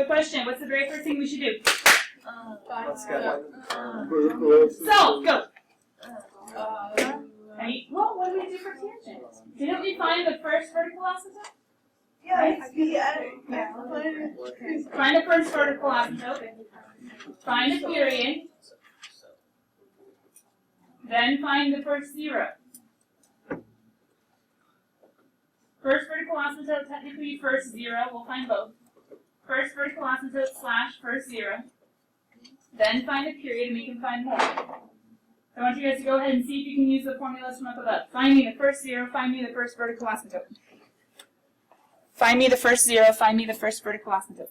question. What's the very first thing we should do? Let's go. So, go. Well, what do we do for tangent? Didn't we find the first vertical asymptote? Yeah. Find the first vertical asymptote. Find the period. Then find the first zero. First vertical asymptote, technically first zero. We'll find both. First vertical asymptote / first zero. Then find a period and we can find more. I want you guys to go ahead and see if you can use the formulas from up above. Find me the first zero, find me the first vertical asymptote. Find me the first zero, find me the first vertical asymptote.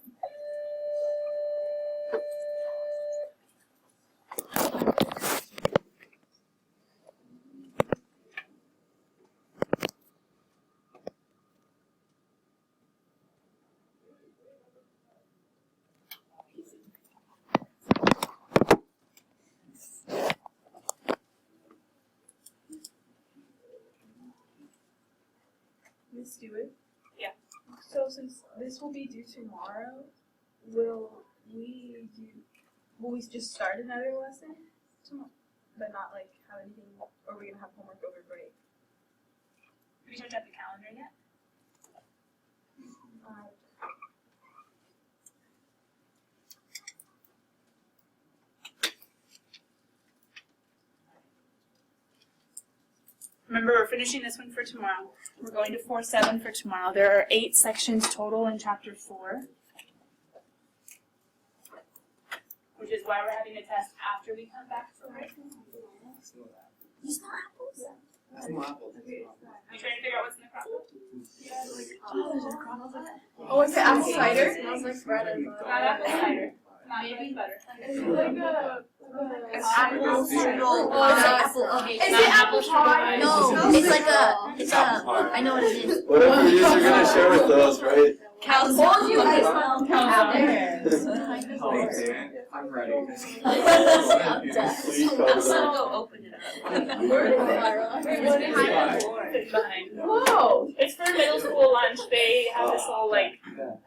Miss Stewart? Yeah. So since this will be due tomorrow, will we just start another lesson tomorrow? But not like have anything, or are we gonna have homework over break? Have you checked out the calendar yet? Remember, we're finishing this one for tomorrow. We're going to 4-7 for tomorrow. There are 8 sections total in chapter 4, which is why we're having a test after we come back from break. You smell apples? You trying to figure out what's in the crop? Oh, there's a crop of that. Oh, it's apple cider? It smells like bread and butter. Not apple cider. Not maybe butter. Is it like a apple strudel. apple. Okay. Is it apple pie? No, it's like I know what it is. Whatever it is you're gonna share with us, right? Calzone. Calzone. I'm ready. I'm gonna go open it up. Where is it? Behind. Whoa. It's for middle school lunch. They have this whole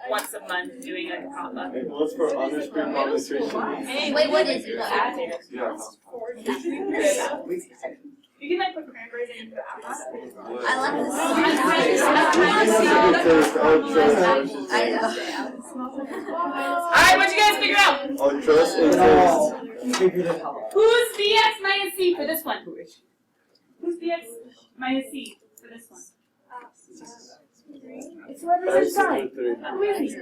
once a month doing like a pop-up. Hey, what's for honors pre-calc nutrition? Hey, wait, what is it? Yeah. You can put cranberries in the apples. I like this. I know. Alright, what'd you guys figure out? I'll trust and taste. Who's bx minus c for this one? Who's bx minus c for this one? It's whoever's inside. Who is he?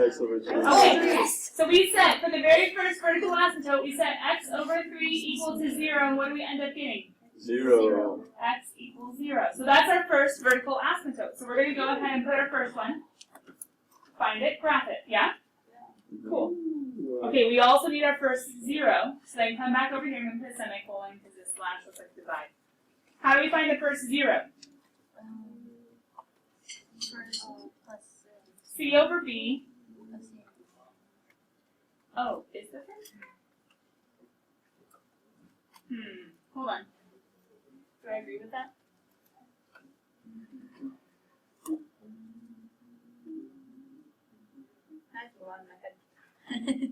X over 2. Okay, so we said for the very first vertical asymptote, we said x over 3 equal to 0, and what do we end up getting? 0. X equals 0. So that's our first vertical asymptote. So we're going to go ahead and put our first one. Find it, graph it, yeah? Cool. Okay, we also need our first 0. So then come back over here and put a semicolon because this slash looks like a divide. How do we find the first 0? C over B. Oh, is this it? Hold on. Do I agree with that? That's a lot in my head.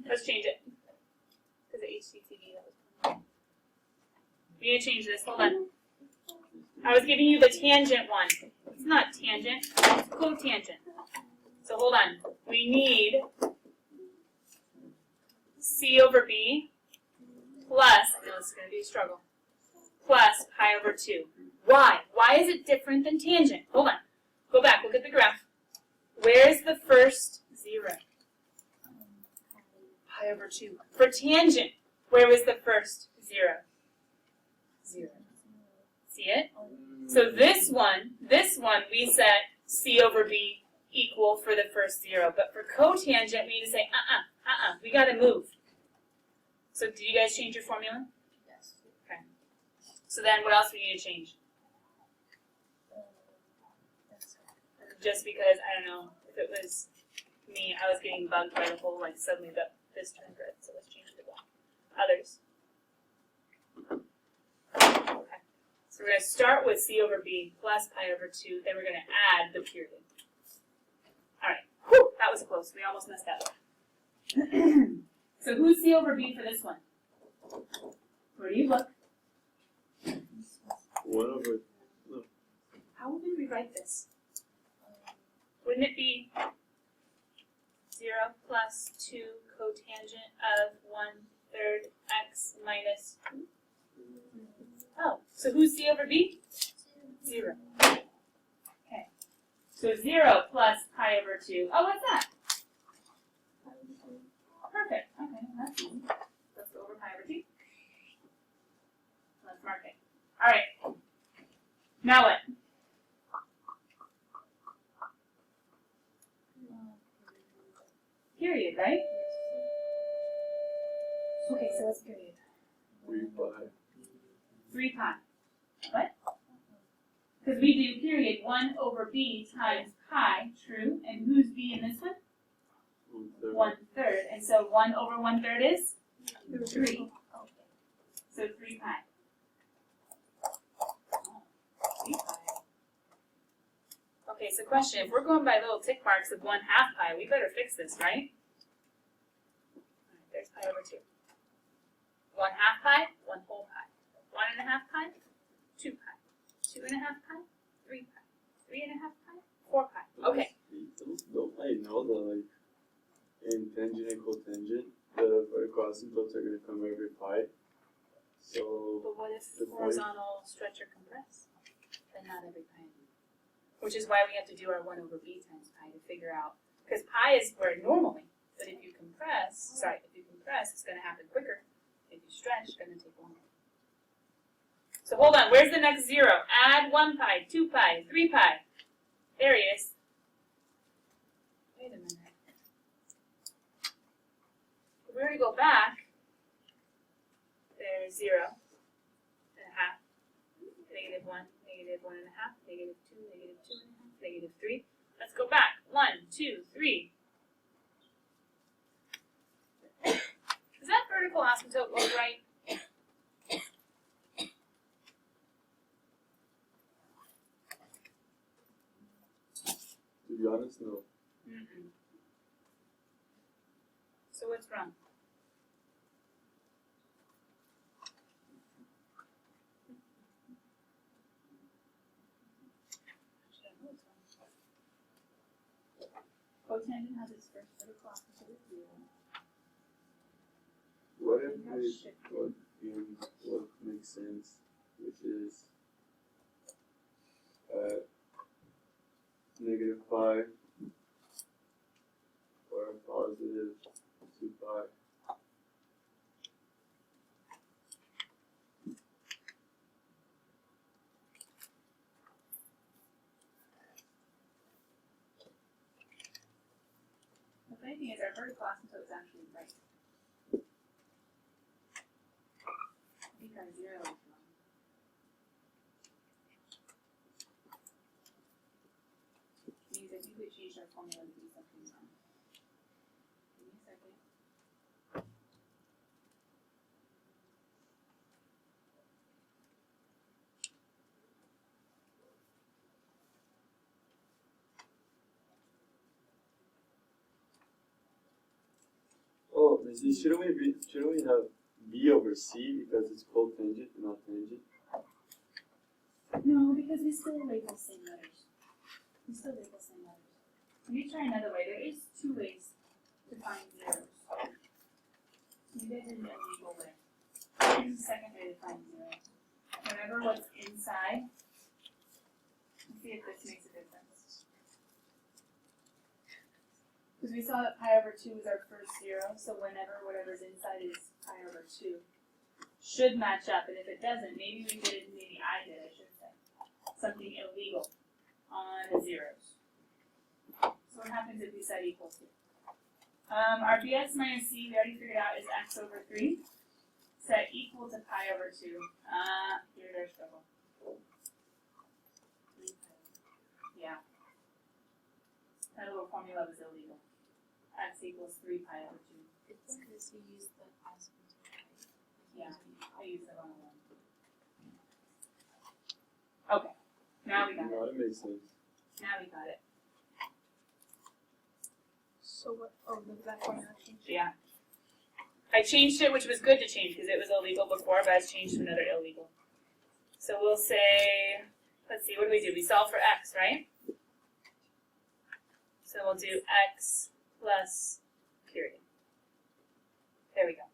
Let's change it. Because of HCTV, that was. We need to change this. Hold on. I was giving you the tangent one. It's not tangent, it's cotangent. So hold on. We need C over B plus, I know this is going to be a struggle, plus pi over 2. Why? Why is it different than tangent? Hold on. Go back. Look at the graph. Where's the first 0? Pi over 2. For tangent, where was the first 0? 0. See it? So this one, we set C over B equal for the first 0. But for cotangent, we need to say, we got to move. So did you guys change your formula? Yes. Okay. So then what else do we need to change? Just because, I don't know, if it was me, I was getting bugged by the whole, suddenly this turned red, so let's change it to black. Others? Okay. So we're going to start with C over B plus pi over 2, then we're going to add the period. Alright, that was close, we almost messed that up. So who's C over B for this one? Where do you look? 1 over, How would we rewrite this? Wouldn't it be 0 plus 2 cotangent of 1/3 x minus? Oh, so who's C over B? 0. Okay. So 0 plus pi over 2. Oh, what's that? Perfect. Okay, that's easy. Let's go over pi over 2. Let's mark it. All right. Now what? Period, right? Okay, so what's period? 3 pi. 3 pi. What? Because we do period 1 over b times pi, true. And who's b in this one? 1/3. And so 1 over 1/3 is? 3. So 3 pi. 3 pi. Okay, so question, if we're going by little tick marks of 1/2 pi, we better fix this, right? Alright, there's pi over 2. 1/2 pi, 1 whole pi. 1.5 pi, 2 pi. 2.5 pi, 3 pi. 3.5 pi, 4 pi. Okay. Don't I know that like in tangent and cotangent, the vertical asymptotes are going to come every pi. So But what if the point- horizontal stretch or compress? Then not every pi. Which is why we have to do our 1 over b times pi to figure out, because pi is where normally, but if you compress, it's going to happen quicker. If you stretch, it's going to take longer. So hold on, where's the next 0? Add 1 pi, 2 pi, 3 pi. There he is. Wait a minute. If we were to go back, there's 0, and a half, -1, -1.5, -2, -2.5, -3. Let's go back. 1, 2, 3. Does that vertical asymptote look right? to be honest, no. Mm-mm. So what's wrong? Cotangent has its first vertical asymptote with 0. What if what makes sense, which is -pi or positive 2 pi. The funny thing is our vertical asymptote is actually right. I think our 0 is wrong. Means I think we changed our formula to be something wrong. Give me a second. Oh, shouldn't we have b over c because it's cotangent and not tangent? No, because we still label same letters. Let me try another way. There is 2 ways to find zeros. Maybe I did an illegal way. Here's the second way to find zeros. Whenever what's inside, let's see if this makes a difference. Because we saw that pi over 2 is our first 0, so whenever whatever's inside is pi over 2, should match up. And if it doesn't, maybe we did, maybe I did, I should say, something illegal on the zeros. So what happens if we set equals here? Our bx minus c, we already figured out, is x over 3. Set equal to pi over 2. Here's our struggle. Yeah. That little formula was illegal. X equals 3 pi over 2. It's because you used the asymptote. Yeah, I used the wrong one. Okay, now we got it. No, it makes sense. Now we got it. So what, oh, that formula changed. Yeah. I changed it, which was good to change because it was illegal before, but it's changed to another illegal. So we'll say, let's see, what do? We solve for x, right? So we'll do x plus period. There we go.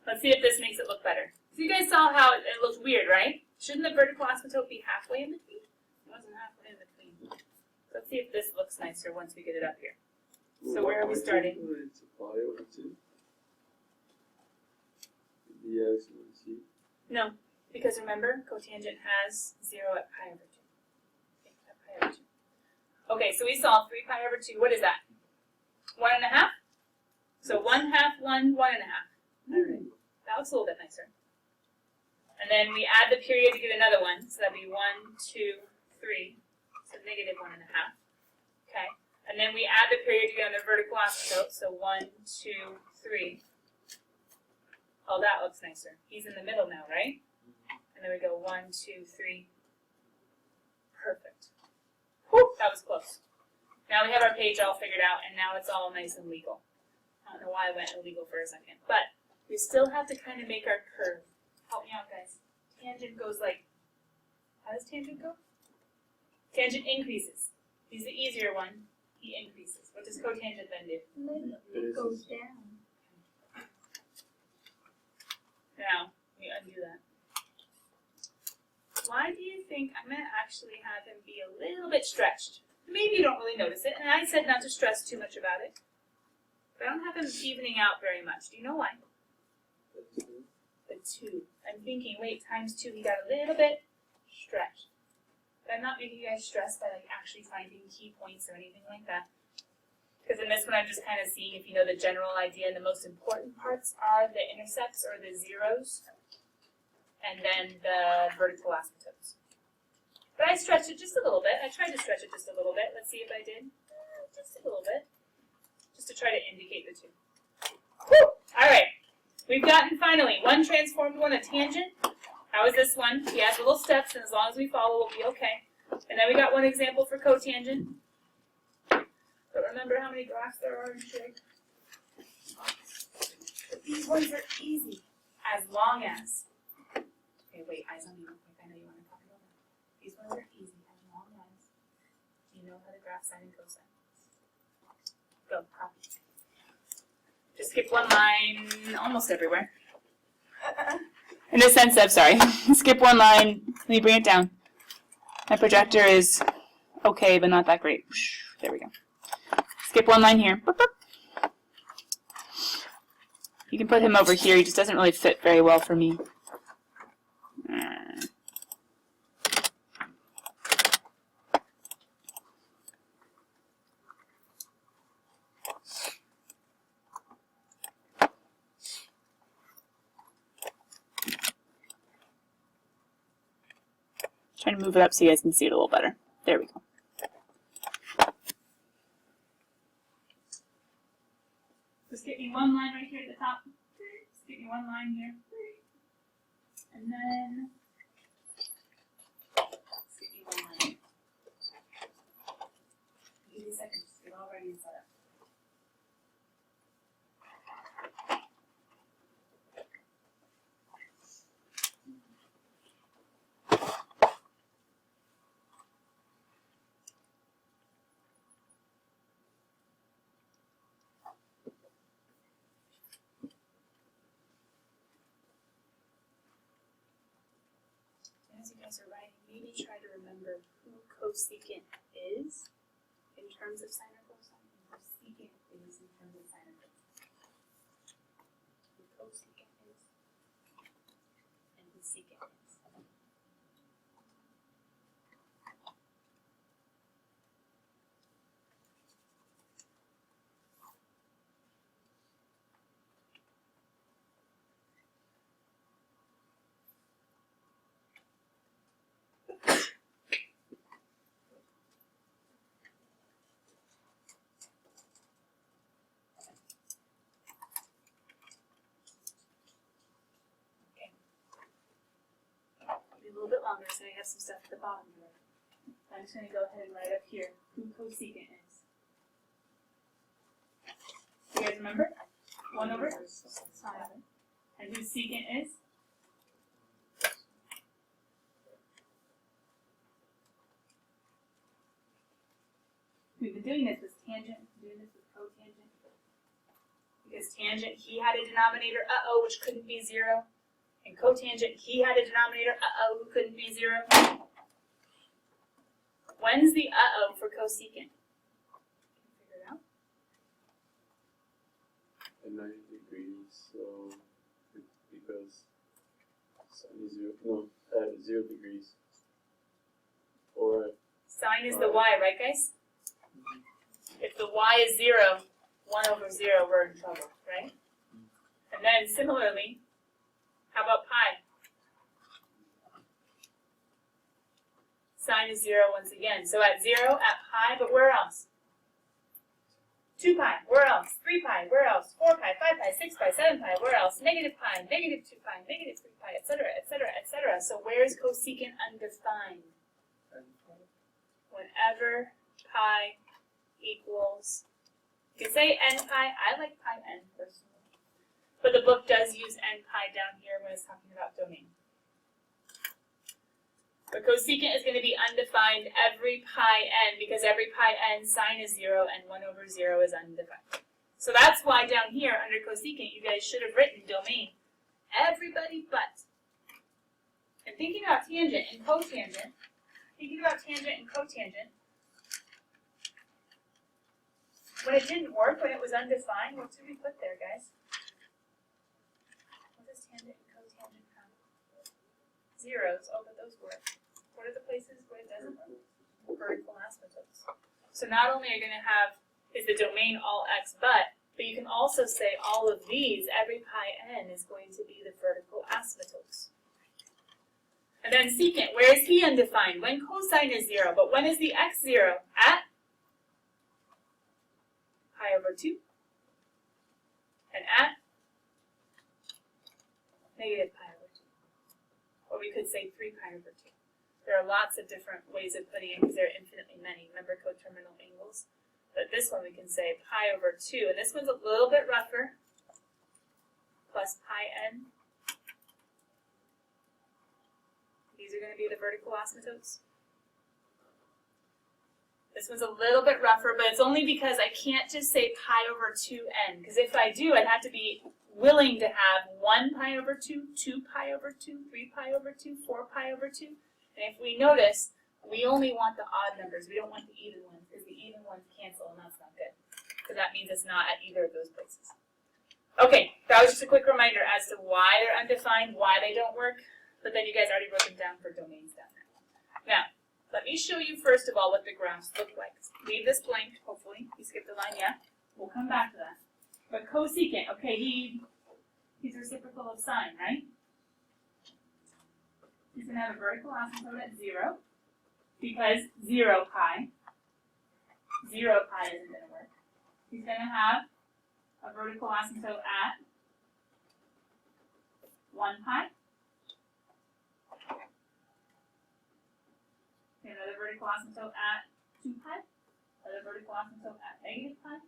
Let's see if this makes it look better. So you guys saw how it looked weird, right? Shouldn't the vertical asymptote be halfway in between? It wasn't halfway in between. Let's see if this looks nicer once we get it up here. So where are we starting? Pi over 2. Dx over t. No, because remember, cotangent has 0 at pi over 2. At pi over 2. Okay, so we solve 3 pi over 2. What is that? 1.5? So 1/2, 1, 1.5. Alright, that looks a little bit nicer. And then we add the period to get another one. So that'd be 1, 2, 3. So negative 1.5. Okay. And then we add the period to get another vertical asymptote. So 1, 2, 3. Oh, that looks nicer. He's in the middle now, right? And then we go 1, 2, 3. Perfect. Whew, that was close. Now we have our page all figured out, and now it's all nice and legal. I don't know why I went illegal for a second, but we still have to kind of make our curve. Help me out, guys. Tangent goes like, how does tangent go? Tangent increases. He's the easier one. He increases. What does cotangent then do? It goes down. Now, we undo that. Why do you think I'm going to actually have him be a little bit stretched? Maybe you don't really notice it, and I said not to stress too much about it. But I don't have him evening out very much. Do you know why? The 2. I'm thinking, wait, times 2, he got a little bit stretched. But I'm not making you guys stressed by like actually finding key points or anything like that. Because in this one, I'm just kind of seeing if you know the general idea, and the most important parts are the intercepts or the zeros, and then the vertical asymptotes. But I stretched it just a little bit. I tried to stretch it just a little bit. Let's see if I did. Just a little bit. Just to try to indicate the 2. Whew! All right. We've gotten, finally, one transformed one, a tangent. How is this one? He has little steps, and as long as we follow, we'll be okay. And then we got one example for cotangent. But remember how many graphs there are in trig? But these ones are easy, as long as. Okay, wait, eyes on me real quick. I know you want to talk about that. These ones are easy, as long as you know how to graph sine and cosine. Go, copy. Just skip one line almost everywhere. In a sense of, sorry, skip one line, let me bring it down. My projector is okay, but not that great. There we go. Skip one line here. Boop, boop. You can put him over here, he just doesn't really fit very well for me. Trying to move it up so you guys can see it a little better. There we go. Just get me one line right here at the top. Just get me one line here. And then just get me one line. Give me a second, just get all ready and set up. As you guys are writing, maybe try to remember who cosecant is in terms of sine or cosine, and who secant is in terms of sine or cosine. Who cosecant is, and who secant is. A little bit longer, so I have some stuff at the bottom here. I'm just going to go ahead and write up here who cosecant is. remember? 1 over? Sine. And whose secant is? We've been doing this with tangent, doing this with cotangent. Because tangent, he had a denominator, which couldn't be 0. And cotangent, he had a denominator, who couldn't be 0. When's the for cosecant? Figure it out. At 90 degrees, so because sine is 0, no, at 0 degrees. Or Sine is the y, right guys? If the y is 0, 1 over 0, we're in trouble, right? And then similarly, how about pi? Sine is 0 once again. So at 0, at pi, but where else? 2 pi, where else? 3 pi, where else? 4 pi, 5 pi, 6 pi, 7 pi, where else? Negative pi, negative 2 pi, negative 3 pi, etc., etc., etc. So where's cosecant undefined? Whenever pi equals, you can say n pi, I like pi n personally, but the book does use n pi down here when it's talking about domain. But cosecant is going to be undefined every pi n, because every pi n sine is 0 and 1 over 0 is undefined. So that's why down here under cosecant you guys should have written domain. Everybody but. And thinking about tangent and cotangent, when it didn't work, when it was undefined, what did we put there, guys? What does tangent and cotangent have? Zeros. Oh, but those work. What are the places where it doesn't work? Vertical asymptotes. So not only are you going to have, is the domain all x but you can also say all of these, every pi n is going to be the vertical asymptotes. And then secant, where is he undefined? When cosine is 0, but when is the x 0? At pi over 2. And at negative pi over 2. Or we could say 3 pi over 2. There are lots of different ways of putting it because there are infinitely many. Remember coterminal angles? But this one we can say pi over 2. And this one's a little bit rougher. Plus pi n. These are going to be the vertical asymptotes. This one's a little bit rougher, but it's only because I can't just say pi over 2n. Because if I do, I'd have to be willing to have 1 pi over 2, 2 pi over 2, 3 pi over 2, 4 pi over 2. And if we notice, we only want the odd numbers. We don't want the even ones, because the even ones cancel, and that's not good. Because that means it's not at either of those places. Okay, that was just a quick reminder as to why they're undefined, why they don't work. But then you guys already wrote them down for domains down there. Now, let me show you first of all what the graphs look like. Leave this blank, hopefully. You skipped a line, yeah? We'll come back to that. But cosecant, okay, he's reciprocal of sine, right? He's going to have a vertical asymptote at 0, because 0 pi isn't going to work. He's going to have a vertical asymptote at 1 pi. Another vertical asymptote at 2 pi. Another vertical asymptote at negative pi.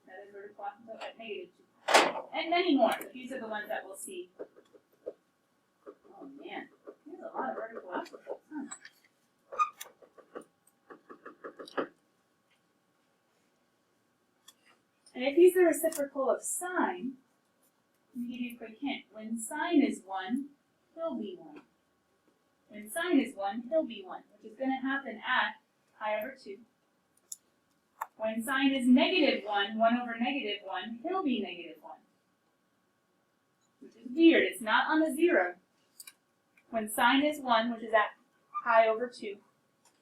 Another vertical asymptote at negative 2 pi. And many more, but these are the ones that we'll see. Oh man, there's a lot of vertical asymptotes, huh? And if he's the reciprocal of sine, let me give you a quick hint. When sine is 1, he'll be 1. When sine is 1, he'll be 1, which is going to happen at pi over 2. When sine is negative 1, 1 over negative 1, he'll be negative 1. Which is weird. It's not on the 0. When sine is 1, which is at pi over 2,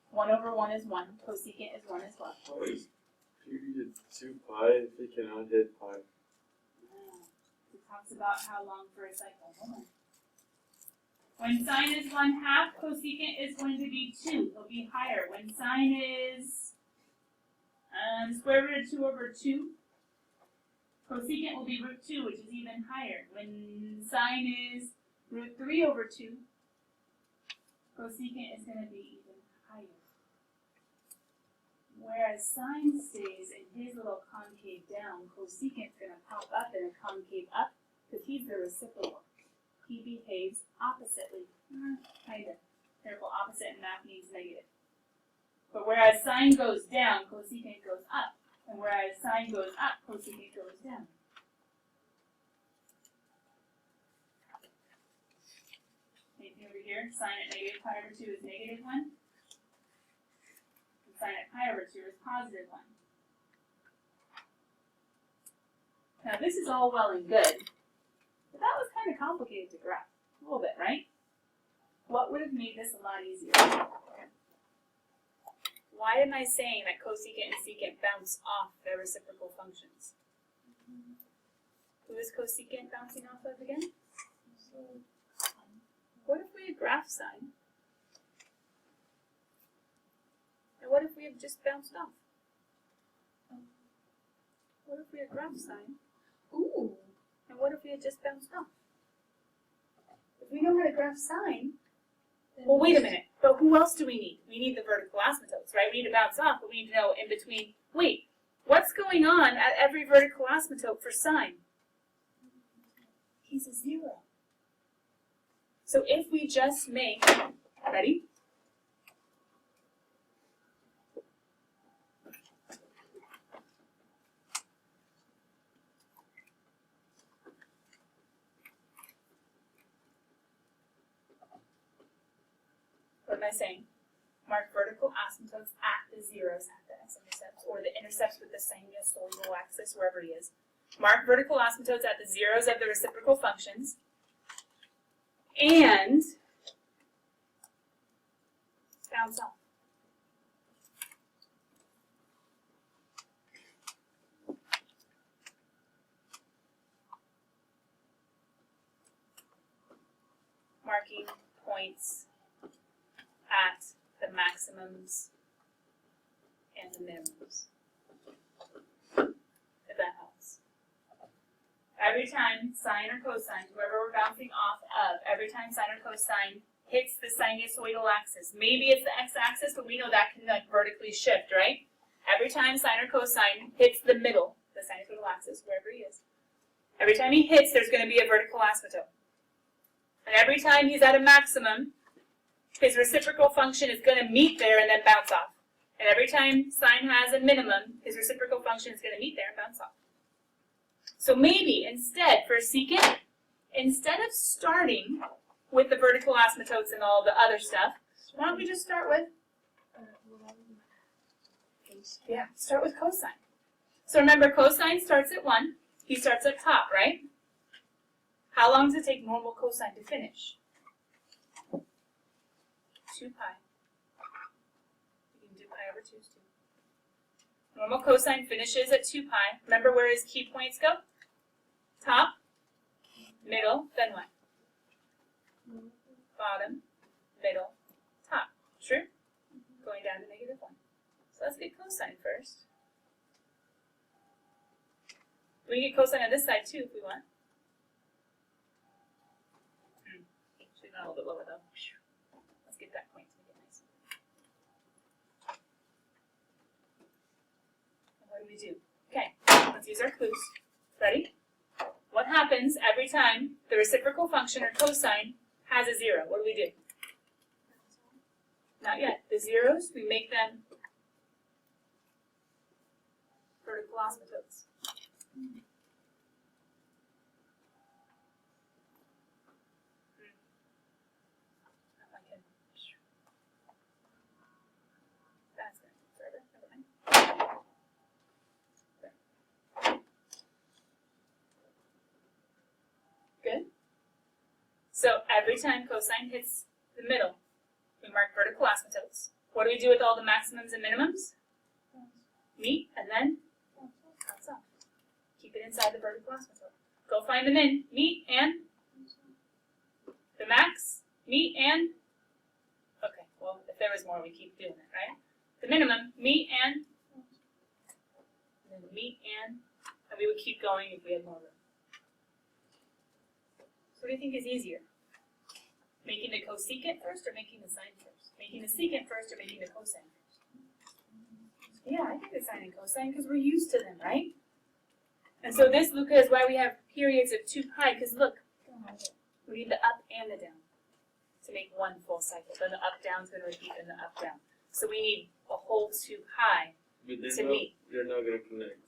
1 over 1 is 1. Cosecant is 1 as well. period 2 pi if it cannot hit pi. It talks about how long for a cycle. Hold on. When sine is 1/2, cosecant is going to be 2. It'll be higher. When sine is square root of 2 over 2, cosecant will be root 2, which is even higher. When sine is root 3 over 2, cosecant is going to be even higher. Whereas sine stays in his little concave down, cosecant's gonna pop up in a concave up, because he's the reciprocal. He behaves oppositely. Kinda. Careful, opposite in math means negative. But whereas sine goes down, cosecant goes up. And whereas sine goes up, cosecant goes down. Anything over here? Sine at negative pi over 2 is negative 1. And sine at pi over 2 is positive 1. Now this is all well and good, but that was kind of complicated to graph. A little bit, right? What would have made this a lot easier? Why am I saying that cosecant and secant bounce off their reciprocal functions? Who is cosecant bouncing off of again? What if we had graph sine? And what if we have just bounced off? What if we had graph sine? Ooh! And what if we had just bounced off? If we know how to graph sine, well, wait a minute. But who else do we need? We need the vertical asymptotes, right? We need to bounce off, but we need to know in between. Wait, what's going on at every vertical asymptote for sine? He's a 0. So if we just make, ready? What am I saying? Mark vertical asymptotes at the zeros at the s-intercepts, or the intercepts with the sinusoidal axis, wherever he is. Mark vertical asymptotes at the zeros of the reciprocal functions, and bounce off. Marking points at the maximums and the minimums, if that helps. Every time sine or cosine, whoever we're bouncing off of, every time sine or cosine hits the sinusoidal axis, maybe it's the x-axis, but we know that can like vertically shift, right? Every time sine or cosine hits the middle, the sinusoidal axis, wherever he is, every time he hits, there's going to be a vertical asymptote. And every time he's at a maximum, his reciprocal function is going to meet there and then bounce off. And every time sine has a minimum, his reciprocal function is going to meet there and bounce off. So maybe instead, for secant, instead of starting with the vertical asymptotes and all the other stuff, why don't we just start with, start with cosine. So remember, cosine starts at 1. He starts at top, right? How long does it take normal cosine to finish? 2 pi. You can do pi over 2 too. Normal cosine finishes at 2 pi. Remember where his key points go? Top, middle, then what? Bottom, middle, top. True? Going down to negative 1. So let's get cosine first. We can get cosine on this side too if we want. Should have gone a little bit lower though. Let's get that point to make it nice. And what do we do? Okay, let's use our clues. Ready? What happens every time the reciprocal function or cosine has a 0? What do we do? Not yet. The zeros, we make them vertical asymptotes. That's going to take forever. Never mind. Good. So every time cosine hits the middle, we mark vertical asymptotes. What do we do with all the maximums and minimums? Meet and then bounce off. Keep it inside the vertical asymptote. Go find the min, meet and the max, meet and, okay, well, if there was more, we keep doing it, right? The minimum, meet and then meet and we would keep going if we had more room. So what do you think is easier? Making the cosecant first or making the sine first? Making the secant first or making the cosine first? Yeah, I think it's sine and cosine because we're used to them, right? And so this, Luca, is why we have periods of 2 pi, because look, we need the up and the down to make one full cycle. Then the up down is going to repeat in the up down. So we need a whole 2 pi But to meet. they're not gonna connect.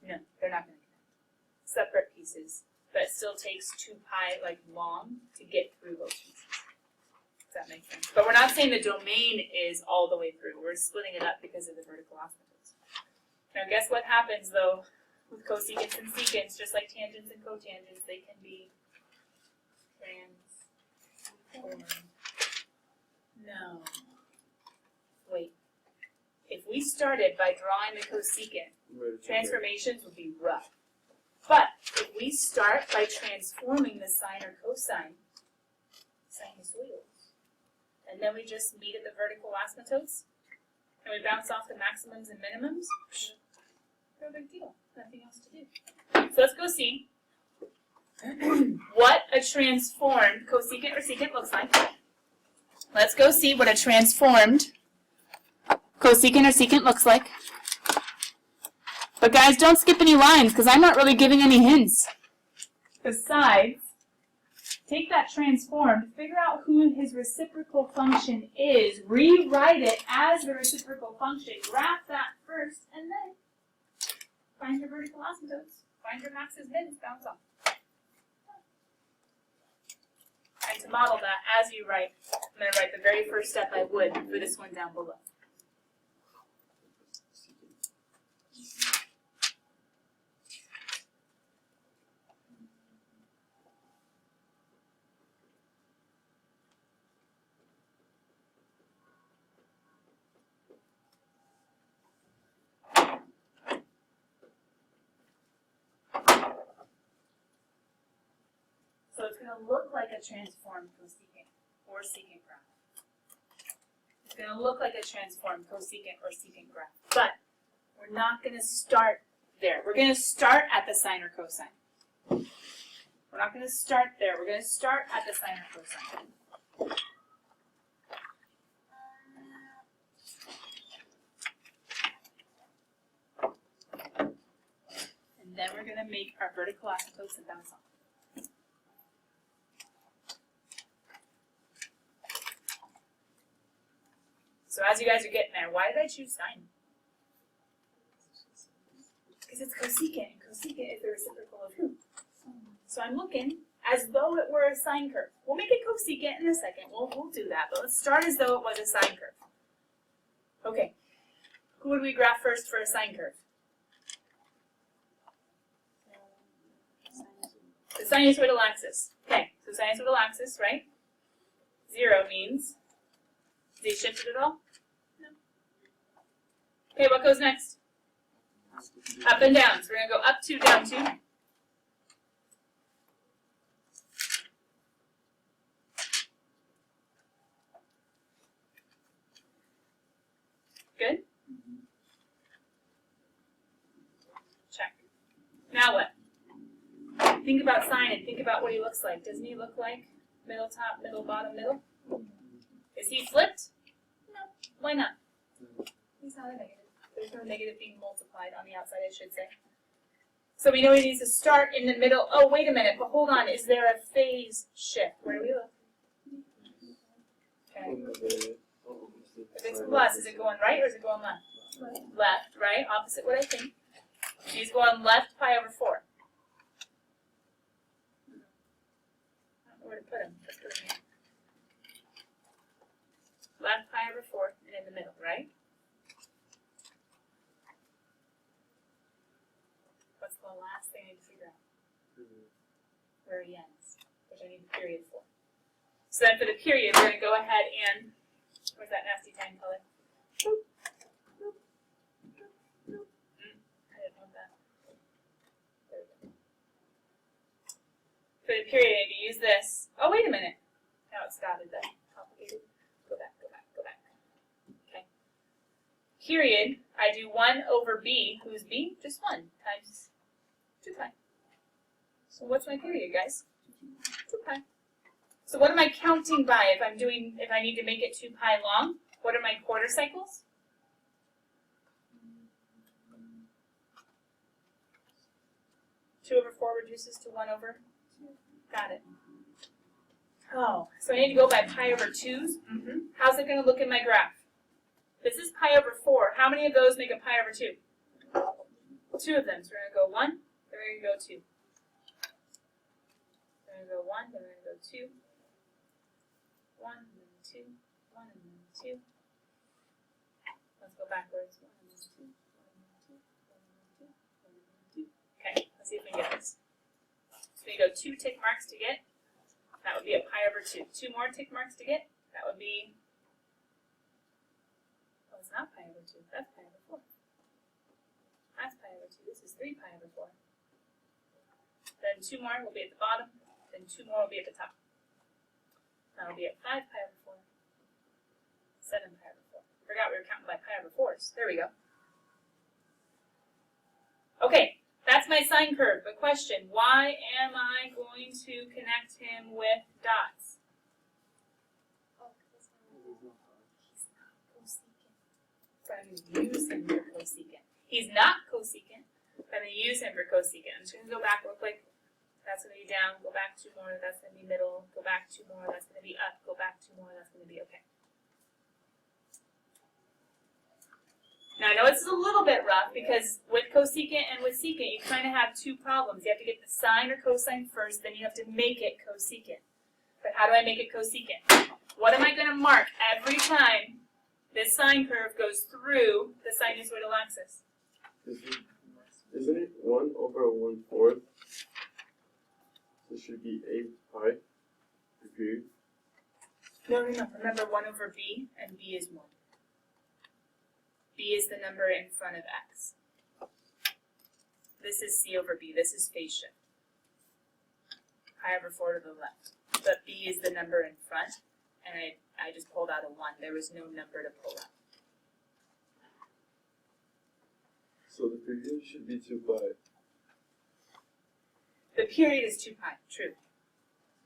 No, they're not going to connect. Separate pieces, but it still takes 2 pi like long to get through those pieces. Does that make sense? But we're not saying the domain is all the way through. We're splitting it up because of the vertical asymptotes. Now guess what happens though with cosecants and secants, just like tangents and cotangents, they can be transformed. No. Wait. If we started by drawing the cosecant, transformations would be rough. But if we start by transforming the sine or cosine, sinusoidals, and then we just meet at the vertical asymptotes, and we bounce off the maximums and minimums, no big deal. Nothing else to do. So let's go see what a transformed cosecant or secant looks like. Let's go see what a transformed cosecant or secant looks like. But guys, don't skip any lines because I'm not really giving any hints. Besides, take that transformed, figure out who his reciprocal function is, rewrite it as the reciprocal function, graph that first, and then find your vertical asymptotes, find your maxes, mins, bounce off. And to model that, as you write, I'm going to write the very first step I would for this one down below. So it's going to look like a transformed cosecant or secant graph. It's going to look like a transformed cosecant or secant graph. But we're not going to start there. We're going to start at the sine or cosine. We're not going to start there. We're going to start at the sine or cosine. And then we're going to make our vertical asymptotes and bounce off. So as you guys are getting there, why did I choose sine? Because it's cosecant, and cosecant is the reciprocal of who? So I'm looking as though it were a sine curve. We'll make it cosecant in a second. We'll do that, but let's start as though it was a sine curve. Okay, who would we graph first for a sine curve? The sinusoidal axis. Okay, so sinusoidal axis, right? 0 means, is he shifted at all? No. Okay, what goes next? Up and down. So we're going to go up 2, down 2. Good? Check. Now what? Think about sine and think about what he looks like. Doesn't he look like middle top, middle bottom, middle? Is he flipped? No. Why not? He's not a negative. There's no negative being multiplied on the outside, I should say. So we know he needs to start in the middle. Oh, wait a minute, but hold on. Is there a phase shift? Where do we look? Okay. If it's plus, is it going right or is it going left? Left, right? Opposite what I think. He's going left pi over 4. I don't know where to put him. Let's put him here. Left pi over 4 and in the middle, right? What's the last thing I need to figure out? Where he ends, which I need the period for. So then for the period, we're going to go ahead and, where's that nasty tan color? Boop. Boop. Boop. Boop. I didn't want that. There we go. For the period, I need to use this. Oh, wait a minute. Now it's dotted. That's complicated. Go back, go back, go back. Okay. Period, I do 1 over b. Who's b? Just 1 times 2 pi. So what's my period, guys? 2 pi. So what am I counting by if I need to make it 2 pi long? What are my quarter cycles? 2 over 4 reduces to 1 over 2. Got it. Oh, so I need to go by pi over 2's? Mm-hmm. How's it going to look in my graph? This is pi over 4. How many of those make a pi over 2? 2 of them. So we're going to go 1, then we're going to go 2. We're going to go 1, then we're going to go 2. 1, and then 2. 1, and then 2. Let's go backwards. 1, and then 2. 1, and then 2. 1, and then 2. 1, and then 2. Okay, let's see if we can get this. So you go 2 tick marks to get. That would be a pi over 2. 2 more tick marks to get. That would be, oh, it's not pi over 2. That's pi over 4. That's pi over 2. This is 3 pi over 4. Then 2 more will be at the bottom. Then 2 more will be at the top. That will be at 5 pi over 4. 7 pi over 4. Forgot we were counting by pi over 4s. There we go. Okay. That's my sine curve, but question, why am I going to connect him with dots? Oh, that's not He's not cosecant. So I'm going to use him for cosecant. He's not cosecant, but I'm going to use him for cosecant. I'm just going to go back real quick. That's going to be down, go back 2 more, that's going to be middle, go back 2 more, that's going to be up, go back 2 more, that's going to be okay. Now I know it's a little bit rough because with cosecant and with secant you kind of have 2 problems. You have to get the sine or cosine first, then you have to make it cosecant. But how do I make it cosecant? What am I going to mark every time this sine curve goes through the sinusoidal axis? Isn't it 1 over 1/4? So it should be 8 pi per period. No. Remember 1 over b, and b is 1. B is the number in front of x. This is c over b. This is phase shift. Pi over 4 to the left. But b is the number in front, and I just pulled out a 1. There was no number to pull out. So the period should be 2 pi. The period is 2 pi, true.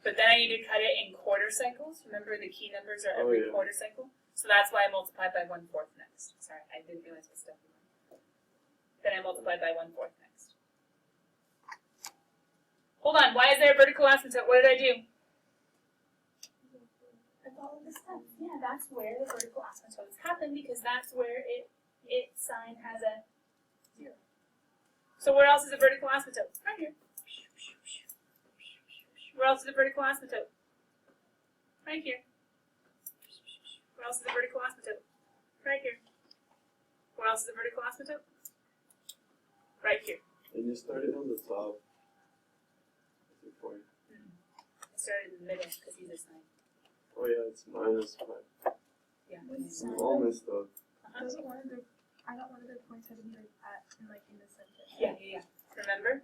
But then I need to cut it in quarter cycles. Remember the key numbers are every quarter cycle? So that's why I multiplied by 1/4 next. Sorry, I didn't realize what stuff we were. Then I multiplied by 1/4 next. Hold on, why is there a vertical asymptote? What did I do? I followed the steps. Yeah, that's where the vertical asymptotes happen because that's where its sign has a 0. So where else is a vertical asymptote? Right here. Where else is a vertical asymptote? Right here. Where else is a vertical asymptote? Right here. Where else is a vertical asymptote? Right here. And you started on the top. That's your point. I started in the middle because he's a sign. Oh yeah, it's minus pi. Yeah. I'm all messed up. Doesn't one of their, I got one of their points had to be like at in the center. Yeah. Remember?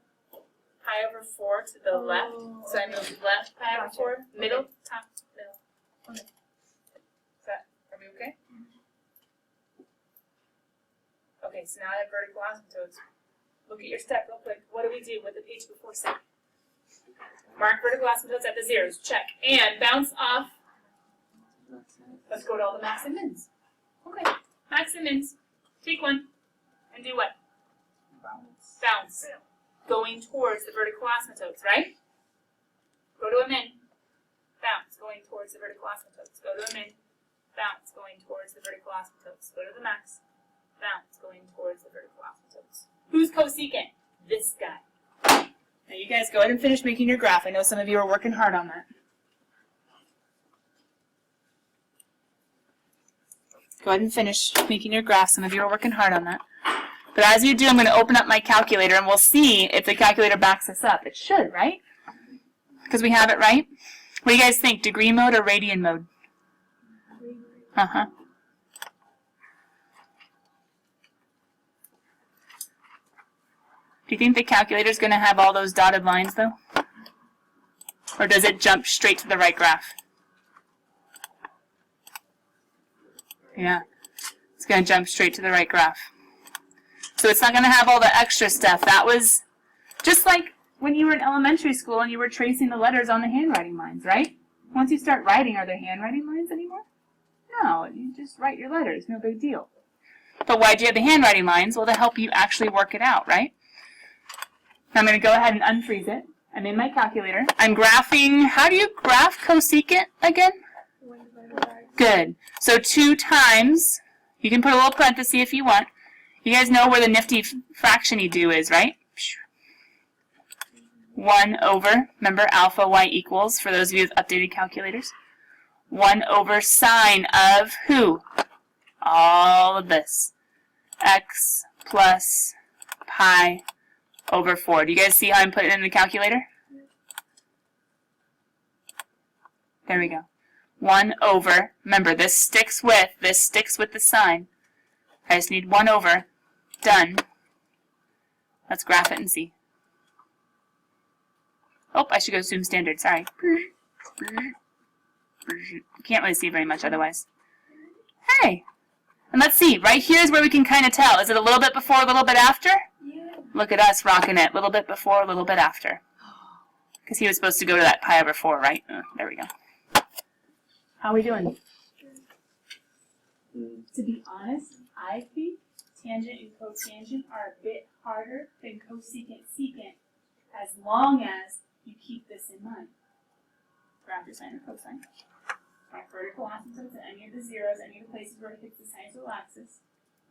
Pi over 4 to the left. So I move left pi over 4, middle, top, middle. Okay. Are we okay? Okay, so now I have vertical asymptotes. Look at your step real quick. What do we do with the page before say? Mark vertical asymptotes at the zeros. Check. And bounce off. Let's go to all the max and mins. Okay. Max and mins. Take one. And do what? Bounce. Going towards the vertical asymptotes, right? Go to a min. Bounce. Going towards the vertical asymptotes. Go to a min. Bounce. Going towards the vertical asymptotes. Go to the max. Bounce. Going towards the vertical asymptotes. Who's cosecant? This guy. Now you guys go ahead and finish making your graph. I know some of you are working hard on that. Go ahead and finish making your graph. Some of you are working hard on that. But as you do, I'm going to open up my calculator and we'll see if the calculator backs us up. It should, right? Because we have it right. What do you guys think? Degree mode or radian mode? Uh-huh. Do you think the calculator is going to have all those dotted lines, though? Or does it jump straight to the right graph? Yeah, it's going to jump straight to the right graph. So it's not going to have all the extra stuff. That was just like when you were in elementary school and you were tracing the letters on the handwriting lines, right? Once you start writing, are there handwriting lines anymore? No, you just write your letters, no big deal. But why do you have the handwriting lines? Well, to help you actually work it out, right? I'm going to go ahead and unfreeze it. I'm in my calculator. I'm graphing, how do you graph cosecant again? 1 divided by. Good. So 2 times, you can put a little parenthesis if you want. You guys know where the nifty fraction-y do is, right? 1 over, remember alpha y equals, for those of you with updated calculators, 1 over sine of who? All of this. X plus pi over 4. Do you guys see how I'm putting it in the calculator? There we go. 1 over, remember this sticks with the sign. I just need 1 over, done. Let's graph it and see. Oh, I should go zoom standard, sorry. Can't really see very much otherwise. Hey! And let's see, right here is where we can kind of tell. Is it a little bit before, a little bit after? Yeah. Look at us rocking it. A little bit before, a little bit after. Because he was supposed to go to that pi over 4, right? There we go. How are we doing? To be honest, I think tangent and cotangent are a bit harder than cosecant secant, as long as you keep this in mind. Graph your sine or cosine. Mark vertical asymptotes at any of the zeros, any of the places where it hits the sinusoidal axis.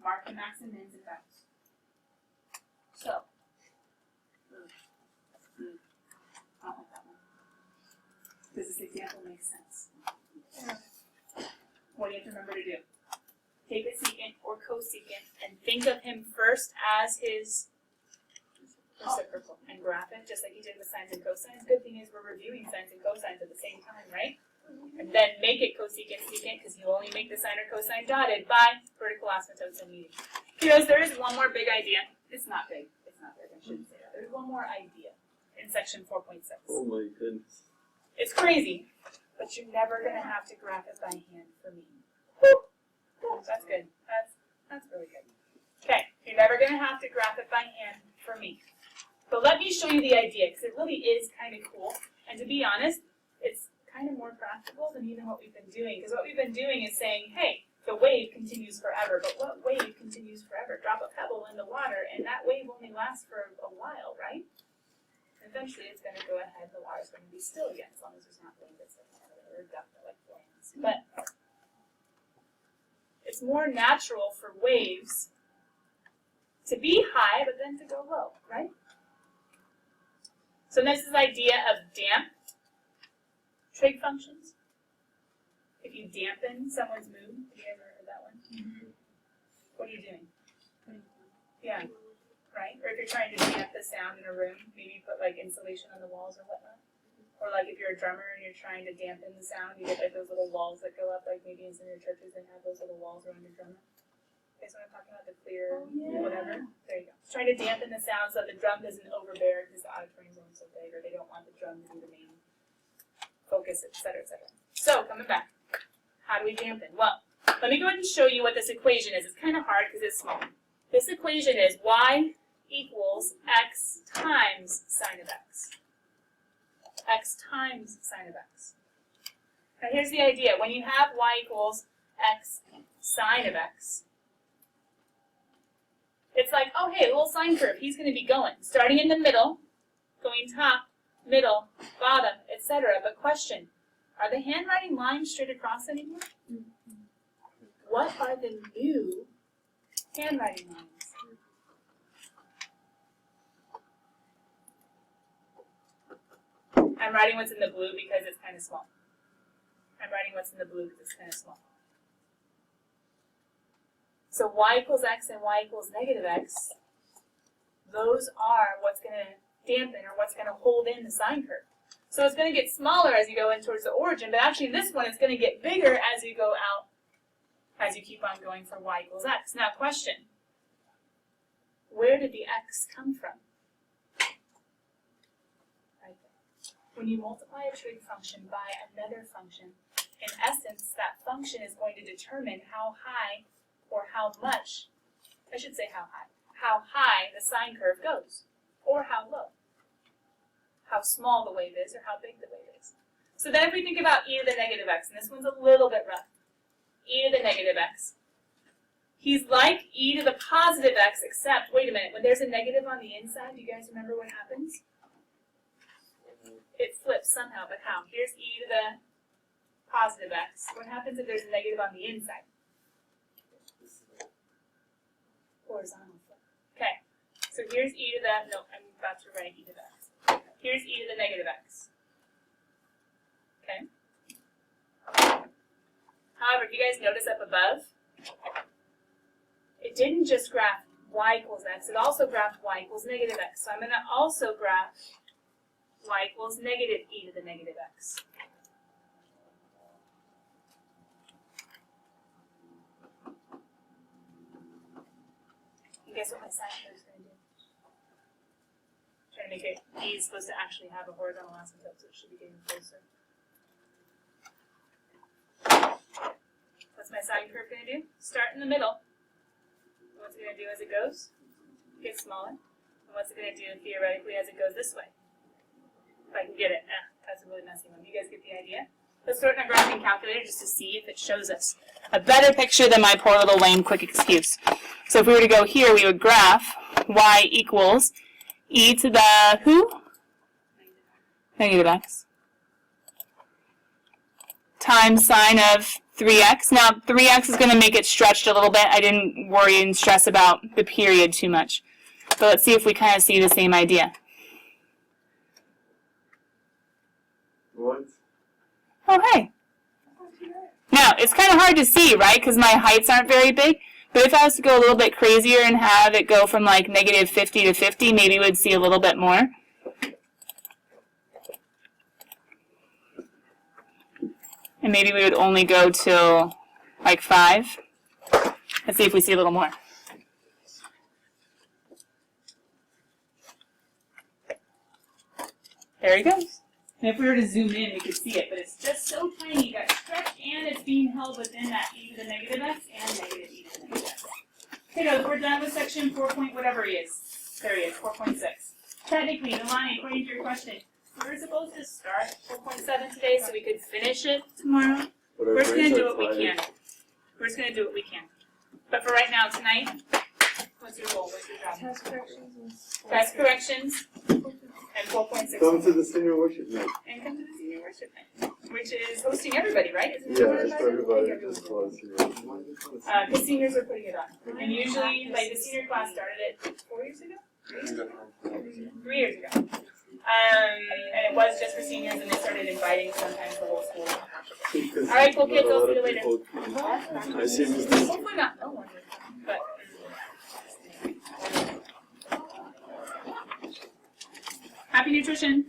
Mark the max and mins and values. So, I don't like that one. Does this example make sense? What do you have to remember to do? Take a secant or cosecant and think of him first as his reciprocal and graph it just like you did with sines and cosines. Good thing is we're reviewing sines and cosines at the same time, right? And then make it cosecant secant because you only make the sine or cosine dotted by vertical asymptotes and median. Kiddos, there is one more big idea. It's not big. It's not big. I shouldn't say that. There's one more idea in section 4.6. Oh my goodness. It's crazy, but you're never going to have to graph it by hand for me. Woo! That's good. That's really good. Okay, you're never going to have to graph it by hand for me. But let me show you the idea, because it really is kind of cool. And to be honest, it's kind of more practical than even what we've been doing. Because what we've been doing is saying, hey, the wave continues forever. But what wave continues forever? Drop a pebble in the water, and that wave only lasts for a while, right? Eventually, it's going to go ahead. The water's going to be still again, as long as there's not wind that's like or duck that like flames. But it's more natural for waves to be high, but then to go low, right? So this is the idea of damp trig functions. If you dampen someone's mood, have you ever heard that one? Mm-hmm. What are you doing? Yeah, right? Or if you're trying to damp the sound in a room, maybe you put like insulation on the walls or whatnot. Or like if you're a drummer and you're trying to dampen the sound, you get like those little walls that go up, like maybe in some of your churches they have those little walls around your drummer. Okay, so I'm talking about the clear, whatever. There you go. It's trying to dampen the sound so that the drum doesn't overbear because the auditorium's only so big, or they don't want the drum to be the main focus, etc., etc. So, coming back. How do we dampen? Well, let me go ahead and show you what this equation is. It's kind of hard because it's small. This equation is y equals x times sine of x. X times sine of x. Now here's the idea. When you have y equals x sine of x, it's like, oh hey, a little sine curve. He's going to be going. Starting in the middle, going top, middle, bottom, etc. But question, are the handwriting lines straight across anymore? What are the new handwriting lines? I'm writing what's in the blue because it's kind of small. I'm writing what's in the blue because it's kind of small. So y equals x and y equals negative x, those are what's going to dampen or what's going to hold in the sine curve. So it's going to get smaller as you go in towards the origin, but actually this one is going to get bigger as you go out, as you keep on going for y equals x. Now question, where did the x come from? Right there. When you multiply a trig function by another function, in essence, that function is going to determine how high or how much, I should say how high the sine curve goes, or how low. How small the wave is or how big the wave is. So then if we think about e to the negative x, and this one's a little bit rough, e to the negative x, He's like e to the positive x, except, wait a minute, when there's a negative on the inside, do you guys remember what happens? It flips somehow, but how? Here's e to the positive x. What happens if there's a negative on the inside? Horizontal flip. Okay, so here's e to the, no, I'm about to write e to the x. Here's e to the negative x. Okay. However, if you guys notice up above, it didn't just graph y equals x, it also graphed y equals negative x. So I'm going to also graph y equals negative e to the negative x. And guess what my sine curve is going to do? Trying to make it, e is supposed to actually have a horizontal asymptote, so it should be getting closer. What's my sine curve going to do? Start in the middle. What's it going to do as it goes? Get smaller. And what's it going to do theoretically as it goes this way? If I can get it. That's a really messy one. You guys get the idea? Let's throw it in our graphing calculator just to see if it shows us a better picture than my poor little lame quick excuse. So if we were to go here, we would graph y equals e to the who? Negative x. Times sine of 3x. Now, 3x is going to make it stretched a little bit. I didn't worry and stress about the period too much. But let's see if we kind of see the same idea. What? Oh, hey. Now, it's kind of hard to see, right, because my heights aren't very big. But if I was to go a little bit crazier and have it go from like negative 50 to 50, maybe we'd see a little bit more. And maybe we would only go to like 5. Let's see if we see a little more. There he goes. And if we were to zoom in, we could see it, but it's just so tiny. You got stretched and it's being held within that e to the negative x and negative e to the negative x. Okay, guys, we're done with section 4 point whatever he is. There he is, 4.6. Technically, Nalani, according to your question, we were supposed to start 4.7 today so we could finish it tomorrow. We're just going to do what we can. We're just going to do what we can. But for right now, tonight, what's your goal? What's your job? Test corrections. Test corrections and 4.6. Come to the senior worship night. And come to the senior worship night, which is hosting everybody, right? Isn't it Yeah, it's for everybody. Just call it senior worship night. because seniors are putting it on. And usually, like, the senior class started it 4 years ago? 3 years ago. And it was just for seniors, and they started inviting sometimes the whole school. Because All right, cool kids, not a I'll lot see you of later. people- I see Mr. Hopefully not, no one, but. Happy nutrition.